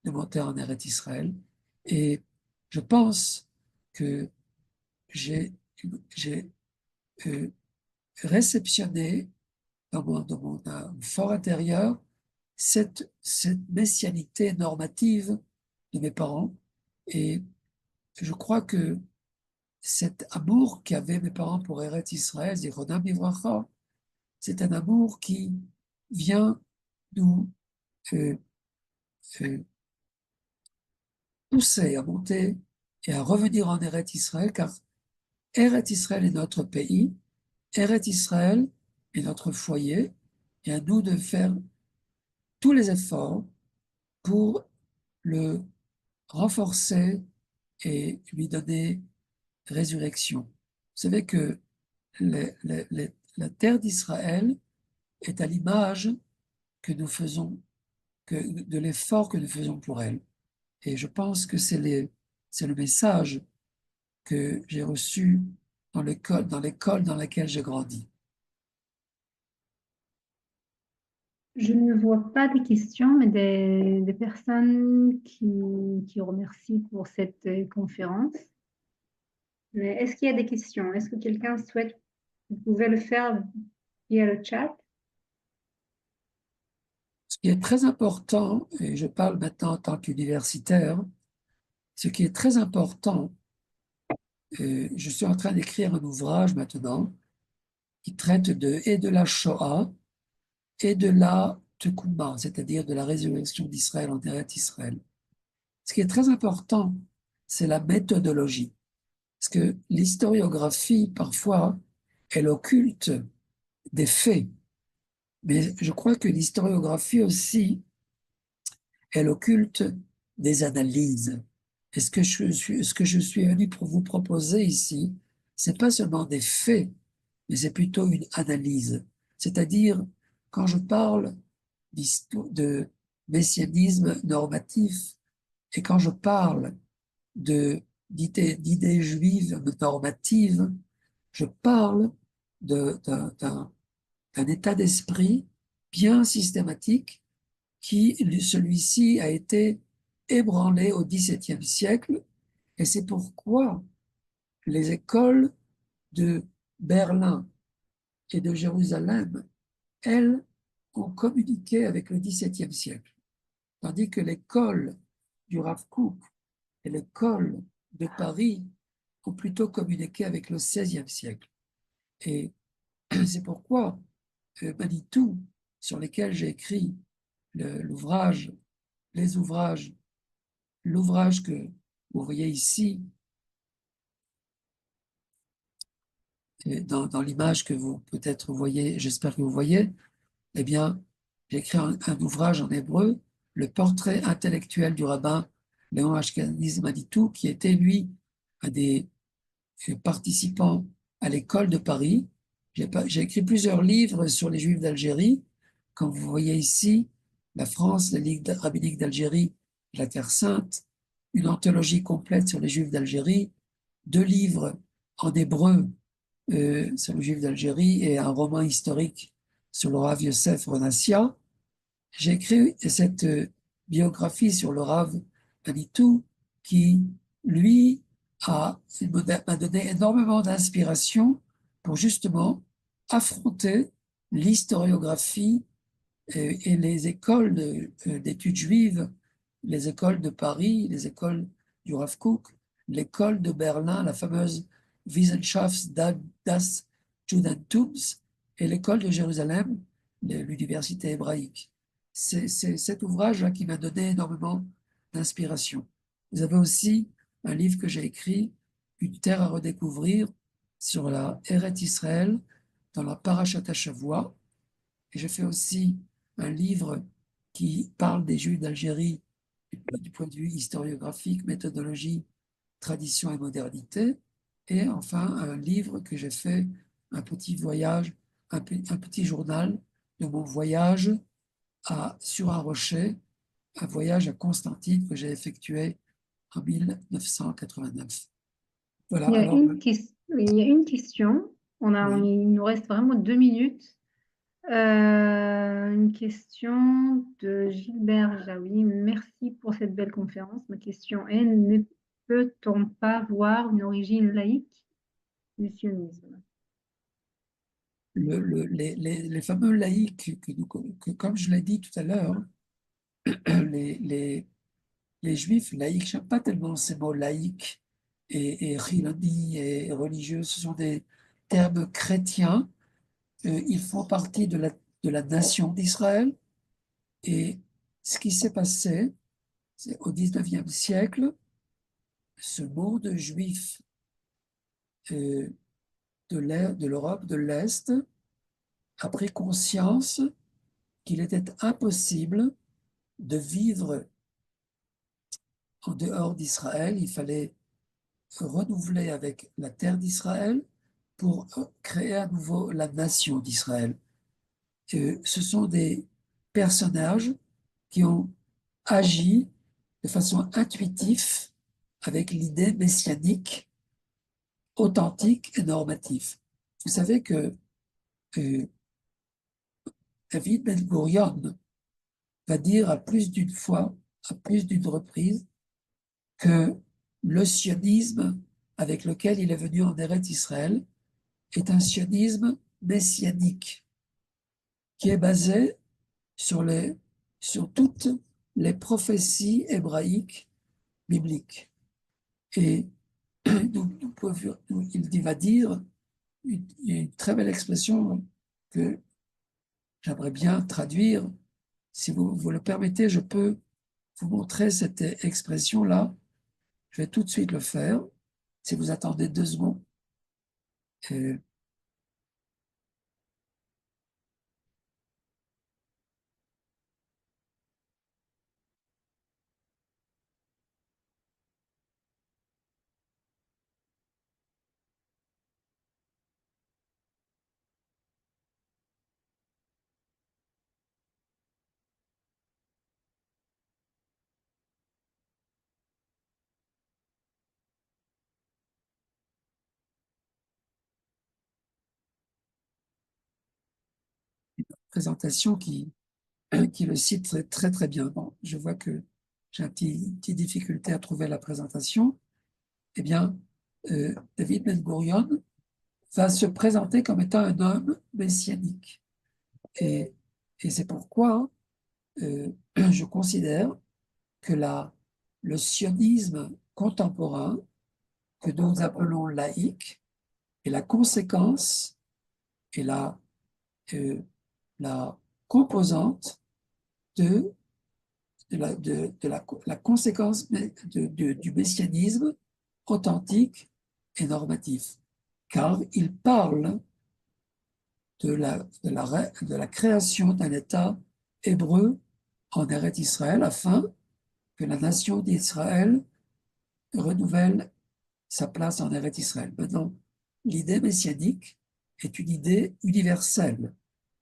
de monter en Eretz Israël, et je pense que j'ai j'ai, euh, réceptionné dans mon fort intérieur cette messianité normative de mes parents. Et je crois que cet amour qu'avaient mes parents pour Eretz Israël, Zichronam Livracha, c'est un amour qui vient nous euh, euh, pousser à monter et à revenir en Eretz Israël, car Eretz Israël est notre pays, Eretz Israël est notre foyer, et à nous de faire tous les efforts pour le renforcer et lui donner résurrection. Vous savez que la terre d'Israël est à l'image que nous faisons, de l'effort que nous faisons pour elle. Et je pense que c'est le message que j'ai reçu dans l'école dans laquelle j'ai grandi. Je ne vois pas des questions, mais des personnes qui remercient pour cette conférence. Mais est-ce qu'il y a des questions? Est-ce que quelqu'un souhaite, vous pouvez le faire via le chat? Ce qui est très important, et je parle maintenant en tant qu'universitaire, ce qui est très important, je suis en train d'écrire un ouvrage maintenant qui traite et de la Shoah et de la Tekouma, c'est-à-dire de la résurrection d'Israël en Eretz Israël. Ce qui est très important, c'est la méthodologie. Parce que l'historiographie, parfois, elle occulte des faits. Mais je crois que l'historiographie aussi, elle occulte des analyses. Et ce que je suis venu pour vous proposer ici, c'est pas seulement des faits, mais c'est plutôt une analyse. C'est-à-dire, quand je parle de messianisme normatif et quand je parle d'idées juives normatives, je parle d'un état d'esprit bien systématique qui, celui-ci, a été ébranlé au XVIIe siècle, et c'est pourquoi les écoles de Berlin et de Jérusalem, elles, ont communiqué avec le XVIIe siècle, tandis que l'école du Rav Kook et l'école de Paris ont plutôt communiqué avec le XVIe siècle. Et c'est pourquoi Manitou, sur lesquels j'ai écrit l'ouvrage, les ouvrages, l'ouvrage que vous voyez ici, dans l'image que vous peut-être voyez, j'espère que vous voyez, eh bien, j'ai écrit un ouvrage en hébreu, le portrait intellectuel du rabbin Léon Ashkenaz Manitou, qui était, lui, un des participants à l'école de Paris. J'ai écrit plusieurs livres sur les Juifs d'Algérie. Comme vous voyez ici, la France, la Ligue rabbinique d'Algérie, la Terre sainte, une anthologie complète sur les Juifs d'Algérie, 2 livres en hébreu sur les Juifs d'Algérie et un roman historique sur le Rav Yosef Renassia. J'ai écrit cette biographie sur le Rav Manitou qui, lui, m'a donné énormément d'inspiration pour justement affronter l'historiographie et les écoles d'études juives, les écoles de Paris, les écoles du Rav Kook, l'école de Berlin, la fameuse Wissenschaft das Judentums, et l'école de Jérusalem, l'université hébraïque. C'est cet ouvrage-là qui m'a donné énormément d'inspiration. Vous avez aussi un livre que j'ai écrit, Une terre à redécouvrir, sur la Eretz Israël, dans la Parashat Shavua. Et je fais aussi un livre qui parle des Juifs d'Algérie du point de vue historiographique, méthodologie, tradition et modernité. Et enfin, un livre que j'ai fait, un petit voyage, un petit journal de mon voyage sur un rocher, un voyage à Constantine que j'ai effectué en 1989. Voilà, Il y a alors, il y a une question. oui. Il nous reste vraiment 2 minutes. Une question de Gilbert Jaoui. Merci pour cette belle conférence. Ma question est, ne peut-on pas voir une origine laïque du sionisme? les fameux laïcs, comme je l'ai dit tout à l'heure, les, les, les juifs laïcs, j'aime pas tellement ces mots laïcs et chiloni et religieux, ce sont des termes chrétiens. Ils font partie de la nation d'Israël. Et ce qui s'est passé, c'est au 19e siècle, ce monde juif euh, de l'Europe de l'Est a pris conscience qu'il était impossible de vivre en dehors d'Israël. Il fallait renouveler avec la terre d'Israël pour créer à nouveau la nation d'Israël. Ce sont des personnages qui ont agi de façon intuitive avec l'idée messianique, authentique et normative. Vous savez que euh, David Ben Gurion va dire à plus d'une fois, à plus d'une reprise, que le sionisme avec lequel il est venu en Eretz Israël est un sionisme messianique qui est basé sur, sur toutes les prophéties hébraïques bibliques. Et donc, il va dire une très belle expression que j'aimerais bien traduire. Si vous le permettez, je peux vous montrer cette expression-là. Je vais tout de suite le faire. Si vous attendez 2 secondes. Euh, présentation qui le cite très, très, très bien. Bon, je vois que j'ai une petite difficulté à trouver la présentation. Eh bien, David Ben Gurion va se présenter comme étant un homme messianique. Et, et c'est pourquoi je considère que le sionisme contemporain, que nous appelons laïque, est la conséquence et euh, la composante de, la conséquence du messianisme authentique et normatif. Car il parle de la création d'un État hébreu en Eretz Israël afin que la nation d'Israël renouvelle sa place en Eretz Israël. Maintenant, l'idée messianique est une idée universelle,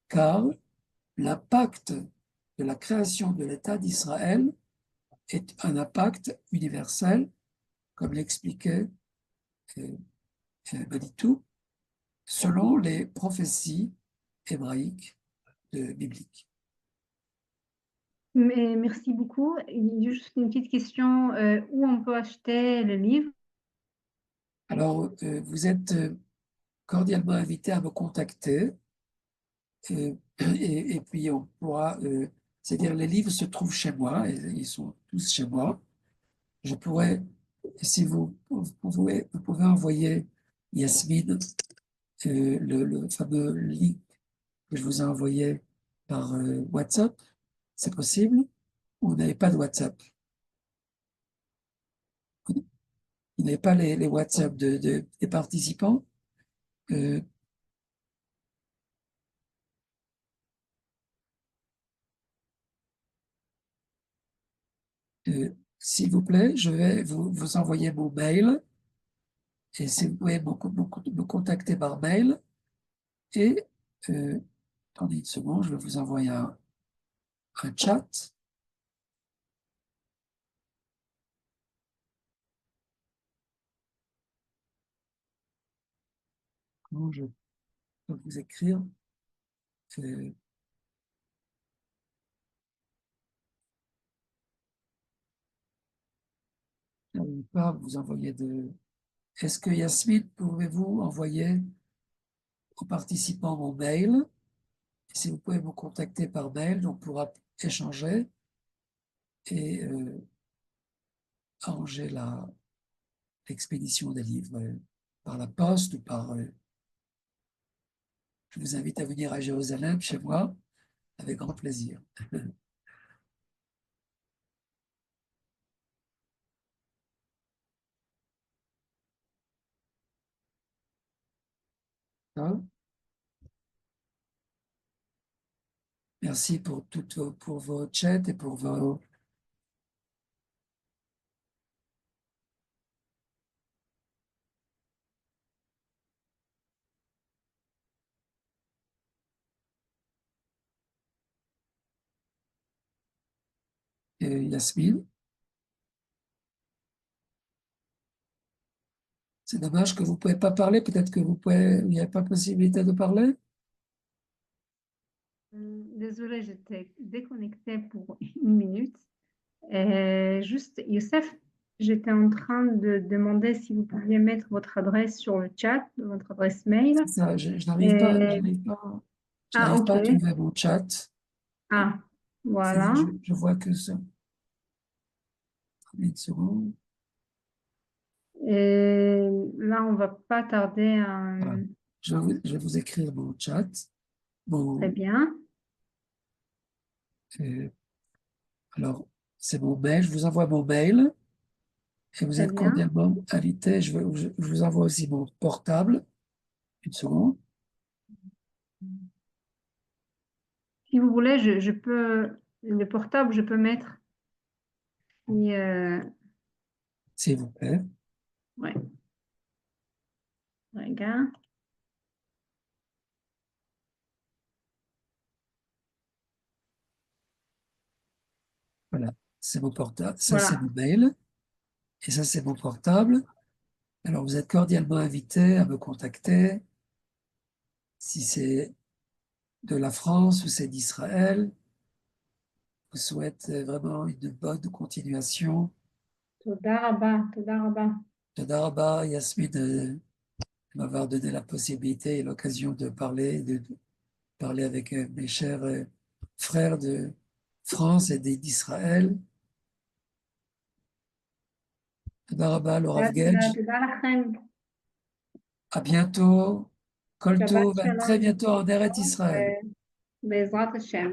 car l'impact de la création de l'État d'Israël est un impact universel, comme l'expliquait Manitou, selon les prophéties hébraïques bibliques. Mais merci beaucoup. Il y a juste une petite question, où on peut acheter le livre? Alors, vous êtes cordialement invité à me contacter et puis on pourra, c'est-à-dire les livres se trouvent chez moi, et ils sont tous chez moi. Je pourrais, si vous pouvez envoyer Yasmine le fameux lien que je vous ai envoyé par WhatsApp, c'est possible? Vous n'avez pas de WhatsApp? Vous n'avez pas les WhatsApp des participants? Euh, S'il vous plaît, je vais vous envoyer mon mail et si vous pouvez me contacter par mail et attendez une seconde, je vais vous envoyer un chat. Comment je peux vous écrire? Euh, je n'arrive pas à vous envoyer de. Est-ce que Yasmine, pouvez-vous envoyer aux participants mon mail. Et si vous pouvez me contacter par mail, on pourra échanger et arranger l'expédition des livres par la poste ou par... je vous invite à venir à Jérusalem, chez moi, avec grand plaisir. Hein. Merci pour vos chats et pour vos... Yasmine. C'est dommage que vous ne pouvez pas parler. Peut-être que vous pouvez... Il n'y a pas possibilité de parler. Désolée, j'étais déconnectée pour une minute. Juste, Youssef, j'étais en train de demander si vous pouviez mettre votre adresse sur le chat, votre adresse mail. C'est ça, je n'arrive pas, Et- je Ah, n'arrive ok. pas à trouver mon chat. Ah, C'est-à-dire, voilà. je vois que ça. Une seconde. Et là, on va pas tarder à... Voilà. Je vais vous écrire mon chat. Très Bon, bien. alors, c'est mon mail. Je vous envoie mon mail et vous Très êtes bien. cordialement invité. Je vous envoie aussi mon portable. Une seconde, Si vous voulez, je peux... Le portable, je peux mettre... Et, s'il vous plaît. ouais, regarde. Voilà, c'est mon portable. Ça, c'est Voilà. mon mail. Et ça, c'est mon portable. Alors, vous êtes cordialement invité à me contacter si c'est de la France ou c'est d'Israël. Je vous souhaite vraiment une bonne continuation. תודה רבה, תודה רבה. Toda Rabba, Yasmine, de m'avoir donné la possibilité et l'occasion de parler avec mes chers frères de France et d'Israël. Toda Rabba, le Rav Gedge. תודה לכם. À bientôt. Kol שבת Tov, à très שלום. bientôt en Eretz Israël. בעזרת השם.